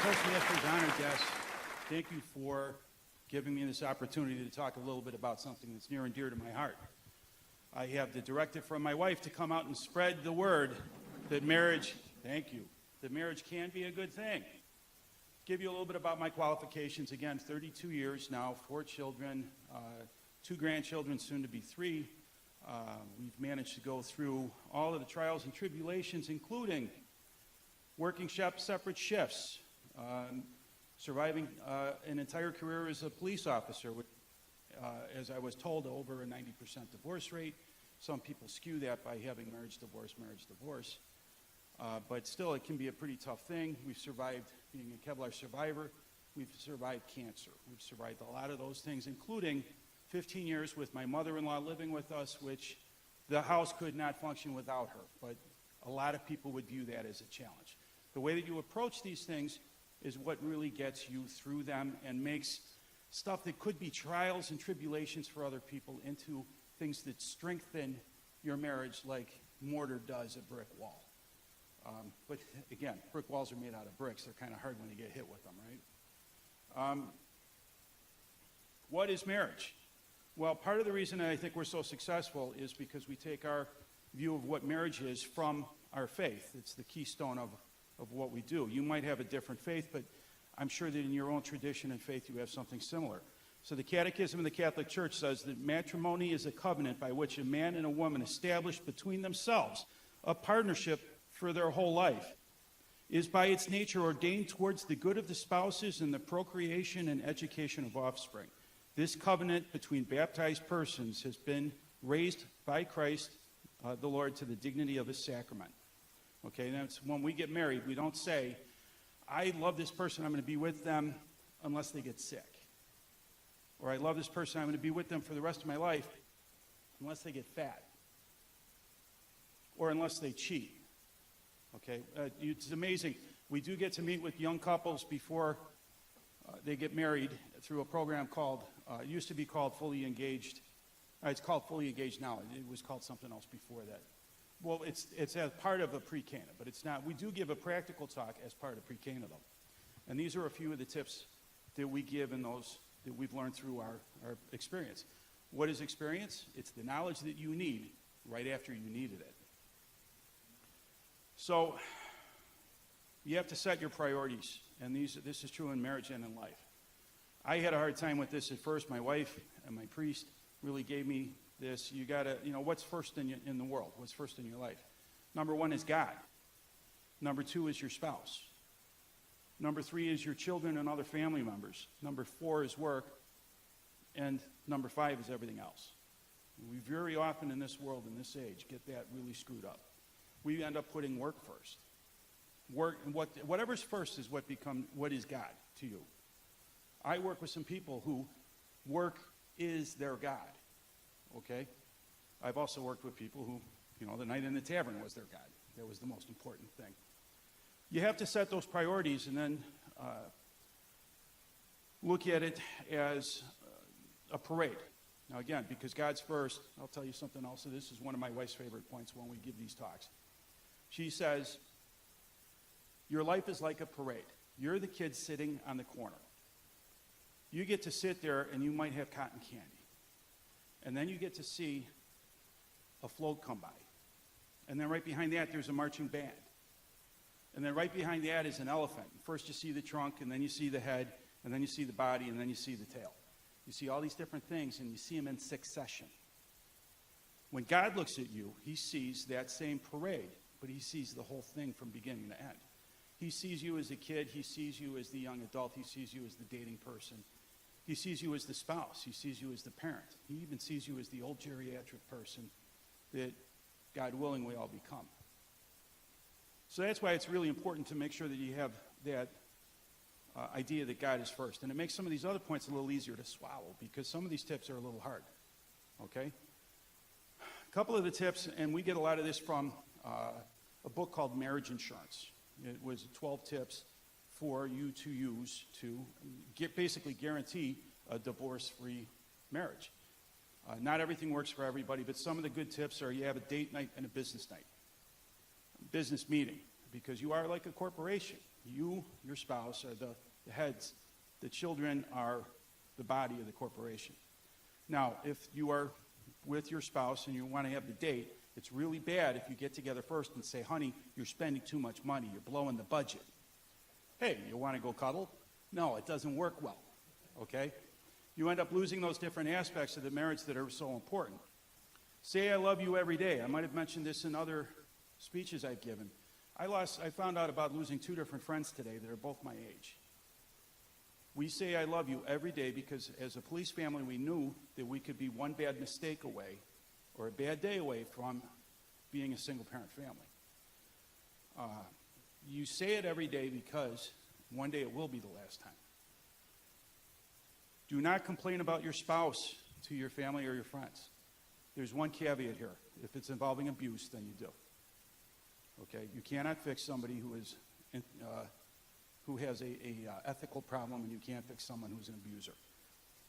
Toastmasters honored guests, thank you for giving me this opportunity to talk a little bit about something that's near and dear to my heart. I have the directive from my wife to come out and spread the word that marriage, thank you, that marriage can be a good thing. Give you a little bit about my qualifications. Again, 32 years now, 4 children, 2 grandchildren, soon to be 3. We've managed to go through all of the trials and tribulations, including working separate shifts, surviving an entire career as a police officer, with, as I was told, over a 90% divorce rate. Some people skew that by having marriage, divorce. But still, it can be a pretty tough thing. We've survived being a Kevlar survivor. We've survived cancer. We've survived a lot of those things, including 15 years with my mother-in-law living with us, which the house could not function without her. But a lot of people would view that as a challenge. The way that you approach these things is what really gets you through them and makes stuff that could be trials and tribulations for other people into things that strengthen your marriage like mortar does a brick wall. But again, brick walls are made out of bricks. They're kind of hard when you get hit with them, right? What is marriage? Well, part of the reason that I think we're so successful is because we take our view of what marriage is from our faith. It's the keystone of what we do. You might have a different faith, but I'm sure that in your own tradition and faith you have something similar. So the Catechism of the Catholic Church says that matrimony is a covenant by which a man and a woman establish between themselves a partnership for their whole life, is by its nature ordained towards the good of the spouses and the procreation and education of offspring. This covenant between baptized persons has been raised by Christ the Lord to the dignity of a sacrament. Okay, that's when we get married, we don't say, I love this person, I'm going to be with them unless they get sick. Or I love this person, I'm going to be with them for the rest of my life unless they get fat. Or unless they cheat. Okay, it's amazing. We do get to meet with young couples before they get married through a program called, it used to be called Fully Engaged. It's called Fully Engaged now. It was called something else before that. Well, it's as part of a pre-Cana, but it's not. We do give a practical talk as part of pre-Cana, though. And these are a few of the tips that we give in those that we've learned through our experience. What is experience? It's the knowledge that you need right after you needed it. So you have to set your priorities, and this is true in marriage and in life. I had a hard time with this at first. My wife and my priest really gave me this. You got to, what's first in the world? What's first in your life? Number 1 is God. Number 2 is your spouse. Number 3 is your children and other family members. Number 4 is work. And number 5 is everything else. We very often in this world, in this age, get that really screwed up. We end up putting work first. Work, whatever's first is what is God to you. I work with some people who work is their God. Okay? I've also worked with people who, the night in the tavern was their God. That was the most important thing. You have to set those priorities and then look at it as a parade. Now again, because God's first, I'll tell you something else. So this is one of my wife's favorite points when we give these talks. She says, your life is like a parade. You're the kid sitting on the corner. You get to sit there and you might have cotton candy. And then you get to see a float come by. And then right behind that, there's a marching band. And then right behind that is an elephant. First you see the trunk, and then you see the head, and then you see the body, and then you see the tail. You see all these different things, and you see them in succession. When God looks at you, he sees that same parade, but he sees the whole thing from beginning to end. He sees you as a kid. He sees you as the young adult. He sees you as the dating person. He sees you as the spouse. He sees you as the parent. He even sees you as the old geriatric person that, God willing, we all become. So that's why it's really important to make sure that you have that idea that God is first. And it makes some of these other points a little easier to swallow because some of these tips are a little hard. Okay? A couple of the tips, and we get a lot of this from a book called Marriage Insurance. It was 12 tips for you to use to basically guarantee a divorce-free marriage. Not everything works for everybody, but some of the good tips are you have a date night and a business night. Business meeting, because you are like a corporation. You, your spouse, are the heads. The children are the body of the corporation. Now, if you are with your spouse and you want to have the date, it's really bad if you get together first and say, honey, you're spending too much money. You're blowing the budget. Hey, you want to go cuddle? No, it doesn't work well, okay? You end up losing those different aspects of the marriage that are so important. Say I love you every day. I might have mentioned this in other speeches I've given. I found out about losing 2 different friends today that are both my age. We say I love you every day because as a police family, we knew that we could be one bad mistake away or a bad day away from being a single-parent family. You say it every day because one day it will be the last time. Do not complain about your spouse to your family or your friends. There's one caveat here. If it's involving abuse, then you do. Okay? You cannot fix somebody who has a ethical problem, and you can't fix someone who's an abuser.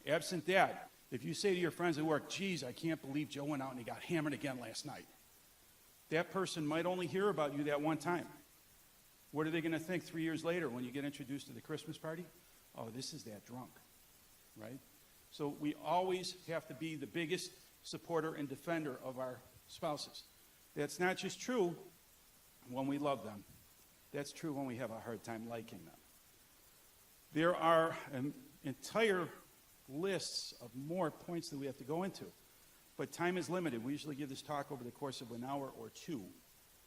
Absent that, if you say to your friends at work, geez, I can't believe Joe went out and he got hammered again last night, that person might only hear about you that one time. What are they going to think 3 years later when you get introduced to the Christmas party? Oh, this is that drunk, right? So we always have to be the biggest supporter and defender of our spouses. That's not just true when we love them. That's true when we have a hard time liking them. There are entire lists of more points that we have to go into, but time is limited. We usually give this talk over the course of an hour or two,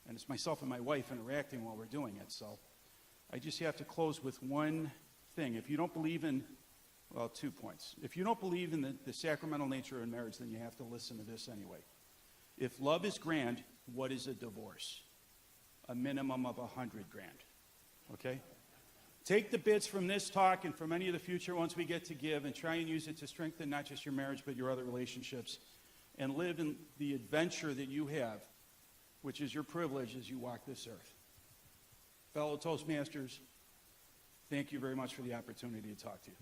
and it's myself and my wife interacting while we're doing it, so I just have to close with one thing. If you don't believe in, well, 2 points. If you don't believe in the sacramental nature of marriage, then you have to listen to this anyway. If love is grand, what is a divorce? A minimum of $100,000. Okay? Take the bits from this talk and from any of the future ones we get to give and try and use it to strengthen not just your marriage but your other relationships and live in the adventure that you have, which is your privilege as you walk this earth. Fellow Toastmasters, thank you very much for the opportunity to talk to you.